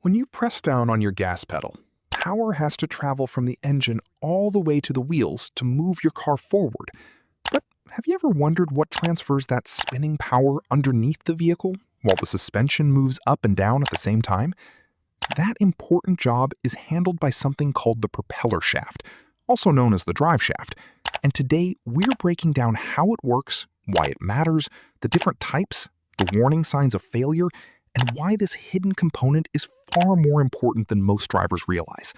When you press down on your gas pedal, power has to travel from the engine all the way to the wheels to move your car forward. But have you ever wondered what transfers that spinning power underneath the vehicle while the suspension moves up and down at the same time? That important job is handled by something called the propeller shaft, also known as the driveshaft. And today we're breaking down how it works, why it matters, the different types, the warning signs of failure, and why this hidden component is far more important than most drivers realize.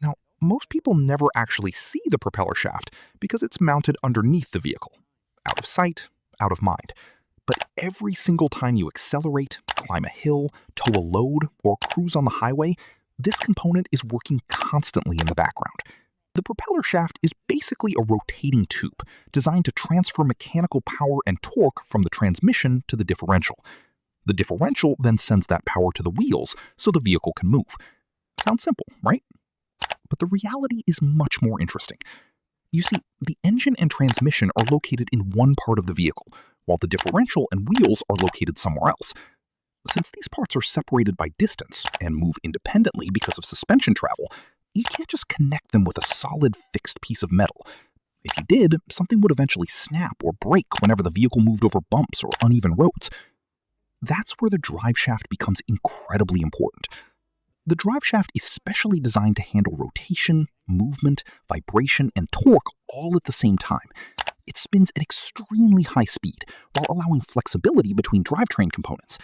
Now, most people never actually see the propeller shaft because it's mounted underneath the vehicle. Out of sight, out of mind. But every single time you accelerate, climb a hill, tow a load, or cruise on the highway, this component is working constantly in the background. The propeller shaft is basically a rotating tube designed to transfer mechanical power and torque from the transmission to the differential. The differential then sends that power to the wheels so the vehicle can move. Sounds simple, right? But the reality is much more interesting. You see, the engine and transmission are located in one part of the vehicle, while the differential and wheels are located somewhere else. Since these parts are separated by distance and move independently because of suspension travel, you can't just connect them with a solid fixed piece of metal. If you did, something would eventually snap or break whenever the vehicle moved over bumps or uneven roads. That's where the driveshaft becomes incredibly important. The driveshaft is specially designed to handle rotation, movement, vibration, and torque all at the same time. It spins at extremely high speed while allowing flexibility between drivetrain components.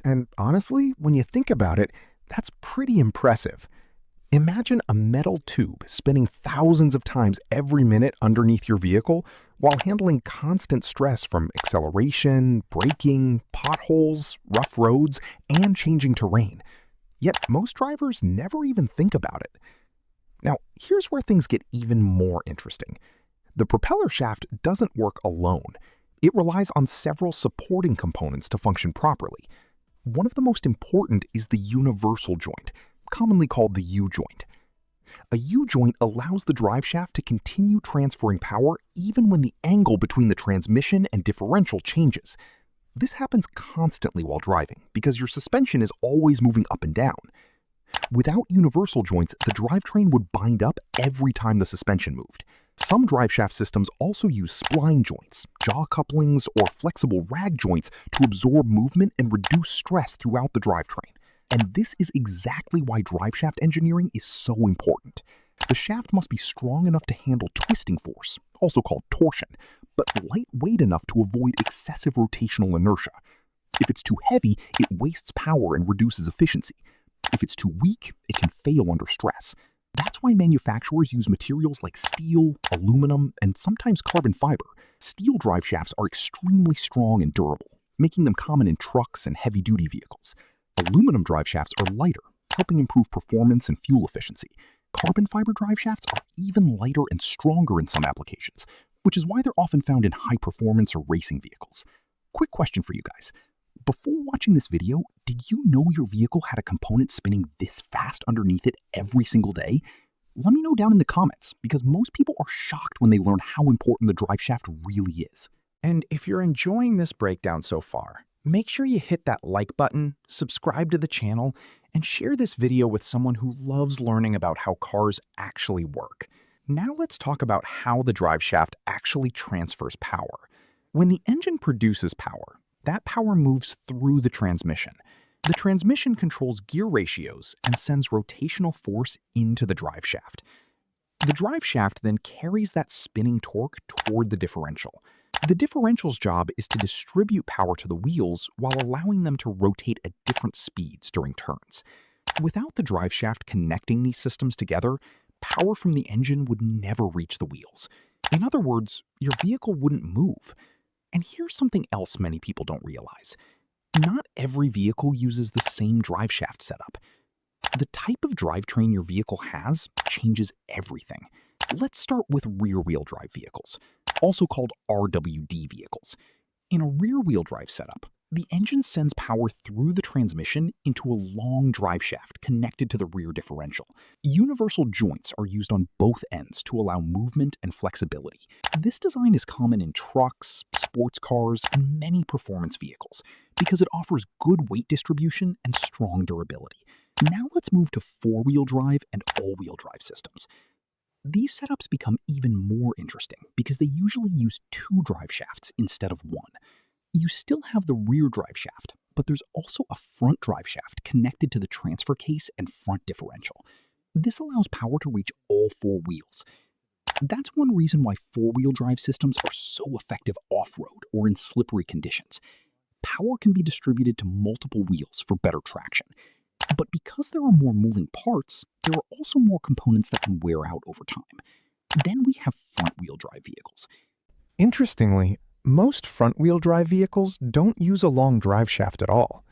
And honestly, when you think about it, that's pretty impressive. Imagine a metal tube spinning thousands of times every minute underneath your vehicle while handling constant stress from acceleration, braking, potholes, rough roads, and changing terrain. Yet most drivers never even think about it. Now, here's where things get even more interesting. The propeller shaft doesn't work alone. It relies on several supporting components to function properly. One of the most important is the universal joint, commonly called the U-joint. A U-joint allows the driveshaft to continue transferring power even when the angle between the transmission and differential changes. This happens constantly while driving because your suspension is always moving up and down. Without universal joints, the drivetrain would bind up every time the suspension moved. Some driveshaft systems also use spline joints, jaw couplings, or flexible rag joints to absorb movement and reduce stress throughout the drivetrain. And this is exactly why driveshaft engineering is so important. The shaft must be strong enough to handle twisting force, also called torsion, but lightweight enough to avoid excessive rotational inertia. If it's too heavy, it wastes power and reduces efficiency. If it's too weak, it can fail under stress. That's why manufacturers use materials like steel, aluminum, and sometimes carbon fiber. Steel driveshafts are extremely strong and durable, making them common in trucks and heavy-duty vehicles. Aluminum driveshafts are lighter, helping improve performance and fuel efficiency. Carbon fiber driveshafts are even lighter and stronger in some applications, which is why they're often found in high-performance or racing vehicles. Quick question for you guys. Before watching this video, did you know your vehicle had a component spinning this fast underneath it every single day? Let me know down in the comments, because most people are shocked when they learn how important the driveshaft really is. And if you're enjoying this breakdown so far, make sure you hit that like button, subscribe to the channel, and share this video with someone who loves learning about how cars actually work. Now let's talk about how the driveshaft actually transfers power. When the engine produces power, that power moves through the transmission. The transmission controls gear ratios and sends rotational force into the driveshaft. The driveshaft then carries that spinning torque toward the differential. The differential's job is to distribute power to the wheels while allowing them to rotate at different speeds during turns. Without the driveshaft connecting these systems together, power from the engine would never reach the wheels. In other words, your vehicle wouldn't move. And here's something else many people don't realize. Not every vehicle uses the same driveshaft setup. The type of drivetrain your vehicle has changes everything. Let's start with rear-wheel drive vehicles, also called RWD vehicles. In a rear-wheel drive setup, the engine sends power through the transmission into a long driveshaft connected to the rear differential. Universal joints are used on both ends to allow movement and flexibility. This design is common in trucks, sports cars, and many performance vehicles because it offers good weight distribution and strong durability. Now let's move to four-wheel drive and all-wheel drive systems. These setups become even more interesting because they usually use two drive shafts instead of one. You still have the rear drive shaft, but there's also a front drive shaft connected to the transfer case and front differential. This allows power to reach all four wheels. That's one reason why four-wheel drive systems are so effective off-road or in slippery conditions. Power can be distributed to multiple wheels for better traction. But because there are more moving parts, there are also more components that can wear out over time. Then we have front-wheel drive vehicles. Interestingly, most front-wheel drive vehicles don't use a long drive shaft at all.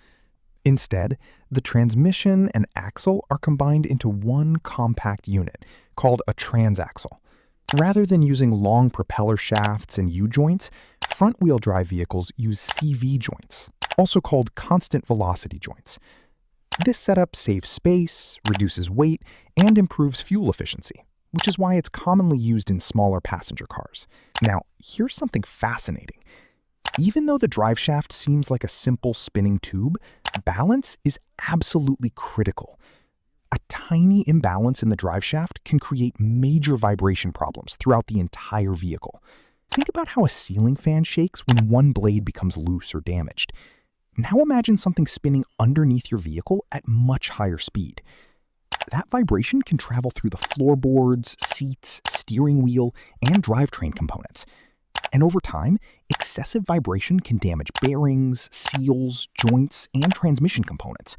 Instead, the transmission and axle are combined into one compact unit called a transaxle. Rather than using long propeller shafts and U-joints, front-wheel drive vehicles use CV joints, also called constant velocity joints. This setup saves space, reduces weight, and improves fuel efficiency, which is why it's commonly used in smaller passenger cars. Now, here's something fascinating. Even though the driveshaft seems like a simple spinning tube, balance is absolutely critical. A tiny imbalance in the driveshaft can create major vibration problems throughout the entire vehicle. Think about how a ceiling fan shakes when one blade becomes loose or damaged. Now imagine something spinning underneath your vehicle at much higher speed. That vibration can travel through the floorboards, seats, steering wheel, and drivetrain components. And over time, excessive vibration can damage bearings, seals, joints, and transmission components.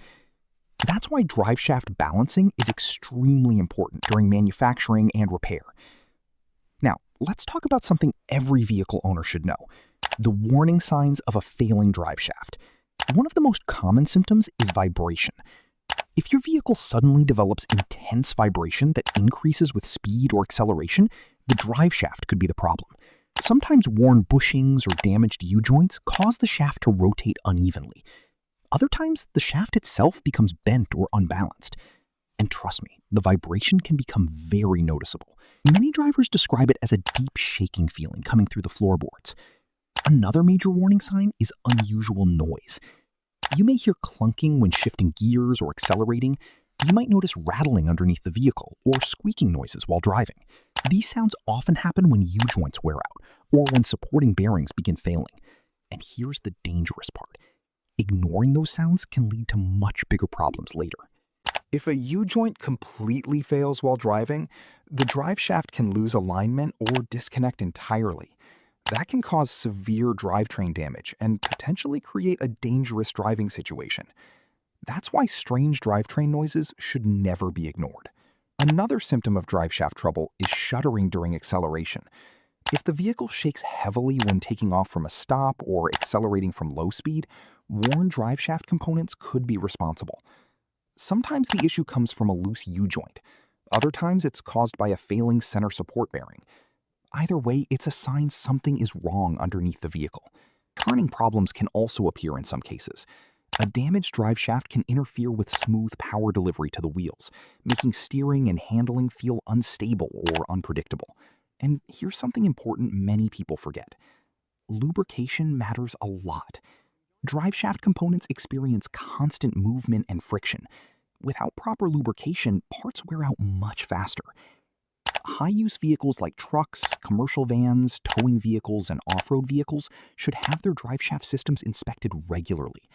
That's why driveshaft balancing is extremely important during manufacturing and repair. Now, let's talk about something every vehicle owner should know: the warning signs of a failing driveshaft. One of the most common symptoms is vibration. If your vehicle suddenly develops intense vibration that increases with speed or acceleration, the driveshaft could be the problem. Sometimes worn bushings or damaged U-joints cause the shaft to rotate unevenly. Other times, the shaft itself becomes bent or unbalanced. And trust me, the vibration can become very noticeable. Many drivers describe it as a deep shaking feeling coming through the floorboards. Another major warning sign is unusual noise. You may hear clunking when shifting gears or accelerating. You might notice rattling underneath the vehicle or squeaking noises while driving. These sounds often happen when U-joints wear out or when supporting bearings begin failing. And here's the dangerous part: ignoring those sounds can lead to much bigger problems later. If a U-joint completely fails while driving, the driveshaft can lose alignment or disconnect entirely. That can cause severe drivetrain damage and potentially create a dangerous driving situation. That's why strange drivetrain noises should never be ignored. Another symptom of driveshaft trouble is shuddering during acceleration. If the vehicle shakes heavily when taking off from a stop or accelerating from low speed, worn driveshaft components could be responsible. Sometimes the issue comes from a loose U-joint. Other times it's caused by a failing center support bearing. Either way, it's a sign something is wrong underneath the vehicle. Turning problems can also appear in some cases. A damaged driveshaft can interfere with smooth power delivery to the wheels, making steering and handling feel unstable or unpredictable. And here's something important many people forget: lubrication matters a lot. Driveshaft components experience constant movement and friction. Without proper lubrication, parts wear out much faster. High-use vehicles like trucks, commercial vans, towing vehicles, and off-road vehicles should have their driveshaft systems inspected regularly.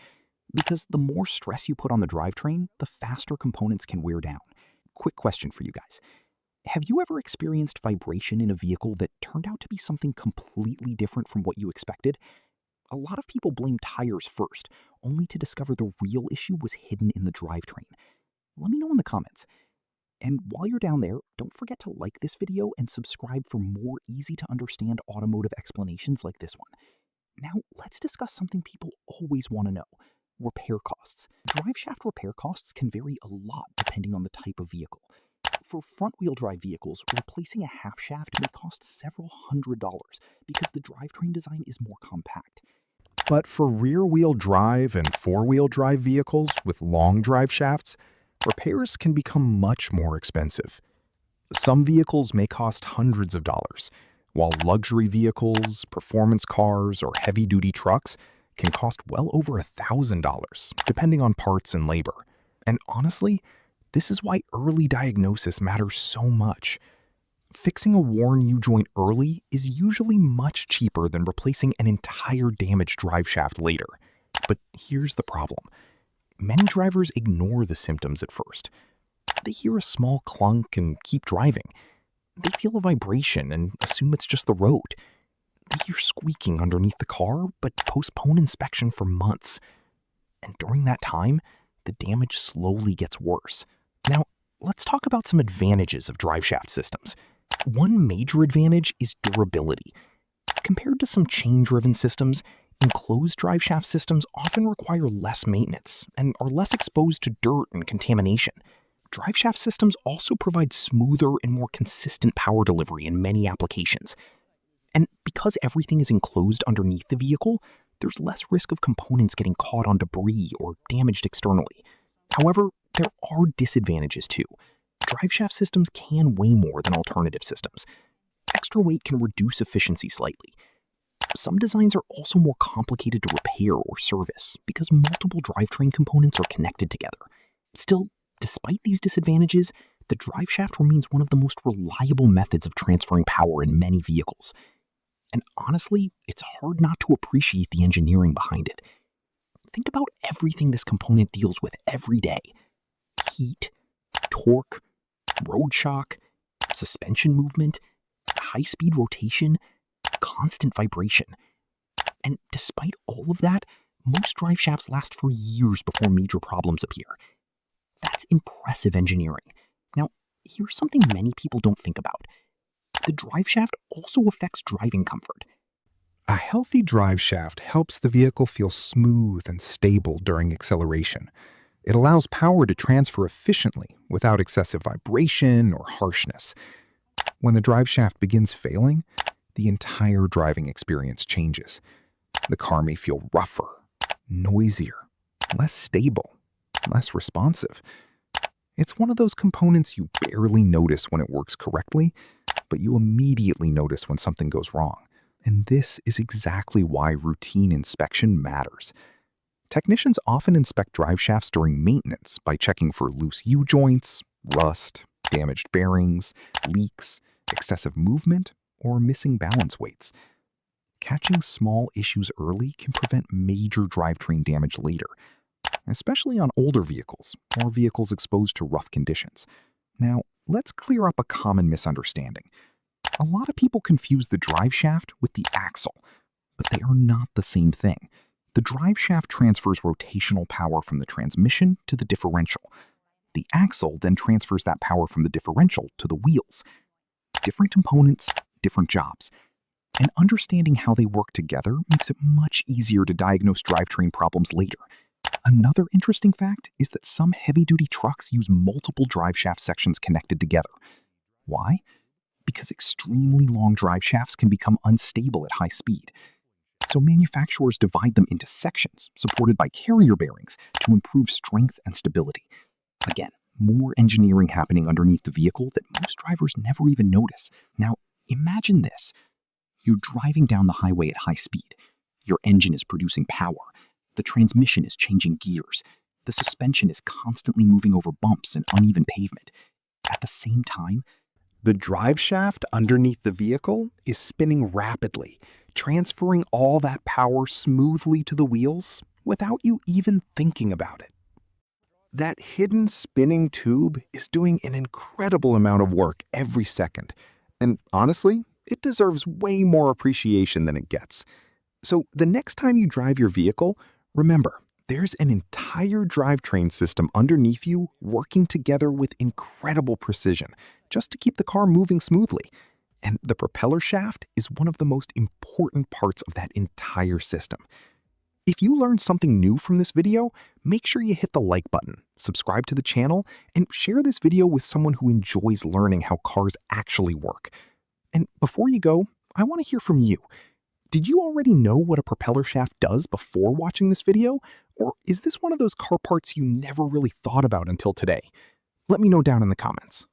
Because the more stress you put on the drivetrain, the faster components can wear down. Quick question for you guys. Have you ever experienced vibration in a vehicle that turned out to be something completely different from what you expected? A lot of people blame tires first, only to discover the real issue was hidden in the drivetrain. Let me know in the comments. And while you're down there, don't forget to like this video and subscribe for more easy-to-understand automotive explanations like this one. Now, let's discuss something people always want to know: repair costs. Driveshaft repair costs can vary a lot depending on the type of vehicle. For front-wheel drive vehicles, replacing a half shaft may cost several $100s because the drivetrain design is more compact. But for rear-wheel drive and four-wheel drive vehicles with long drive shafts, repairs can become much more expensive. Some vehicles may cost hundreds of dollars, while luxury vehicles, performance cars, or heavy-duty trucks can cost well over $1,000, depending on parts and labor. And honestly, this is why early diagnosis matters so much. Fixing a worn U-joint early is usually much cheaper than replacing an entire damaged driveshaft later. But here's the problem. Many drivers ignore the symptoms at first. They hear a small clunk and keep driving. They feel a vibration and assume it's just the road. They hear squeaking underneath the car, but postpone inspection for months. And during that time, the damage slowly gets worse. Now, let's talk about some advantages of driveshaft systems. One major advantage is durability. Compared to some chain-driven systems, enclosed driveshaft systems often require less maintenance and are less exposed to dirt and contamination. Driveshaft systems also provide smoother and more consistent power delivery in many applications. And because everything is enclosed underneath the vehicle, there's less risk of components getting caught on debris or damaged externally. However, there are disadvantages too. Driveshaft systems can weigh more than alternative systems. Extra weight can reduce efficiency slightly. Some designs are also more complicated to repair or service because multiple drivetrain components are connected together. Still, despite these disadvantages, the driveshaft remains one of the most reliable methods of transferring power in many vehicles. And honestly, it's hard not to appreciate the engineering behind it. Think about everything this component deals with every day. Heat, torque, road shock, suspension movement, high-speed rotation, constant vibration. And despite all of that, most driveshafts last for years before major problems appear. That's impressive engineering. Now, here's something many people don't think about. The driveshaft also affects driving comfort. A healthy driveshaft helps the vehicle feel smooth and stable during acceleration. It allows power to transfer efficiently without excessive vibration or harshness. When the driveshaft begins failing, the entire driving experience changes. The car may feel rougher, noisier, less stable, less responsive. It's one of those components you barely notice when it works correctly, but you immediately notice when something goes wrong. And this is exactly why routine inspection matters. Technicians often inspect driveshafts during maintenance by checking for loose U-joints, rust, damaged bearings, leaks, excessive movement, or missing balance weights. Catching small issues early can prevent major drivetrain damage later, especially on older vehicles or vehicles exposed to rough conditions. Now, let's clear up a common misunderstanding. A lot of people confuse the driveshaft with the axle, but they are not the same thing. The driveshaft transfers rotational power from the transmission to the differential. The axle then transfers that power from the differential to the wheels. Different components, different jobs. And understanding how they work together makes it much easier to diagnose drivetrain problems later. Another interesting fact is that some heavy-duty trucks use multiple driveshaft sections connected together. Why? Because extremely long driveshafts can become unstable at high speed. So manufacturers divide them into sections, supported by carrier bearings, to improve strength and stability. Again, more engineering happening underneath the vehicle that most drivers never even notice. Now, imagine this. You're driving down the highway at high speed. Your engine is producing power. The transmission is changing gears. The suspension is constantly moving over bumps and uneven pavement. At the same time, the driveshaft underneath the vehicle is spinning rapidly, transferring all that power smoothly to the wheels without you even thinking about it. That hidden spinning tube is doing an incredible amount of work every second. And honestly, it deserves way more appreciation than it gets. So the next time you drive your vehicle, remember, there's an entire drivetrain system underneath you working together with incredible precision just to keep the car moving smoothly. And the propeller shaft is one of the most important parts of that entire system. If you learned something new from this video, make sure you hit the like button, subscribe to the channel, and share this video with someone who enjoys learning how cars actually work. And before you go, I want to hear from you. Did you already know what a propeller shaft does before watching this video? Or is this one of those car parts you never really thought about until today? Let me know down in the comments.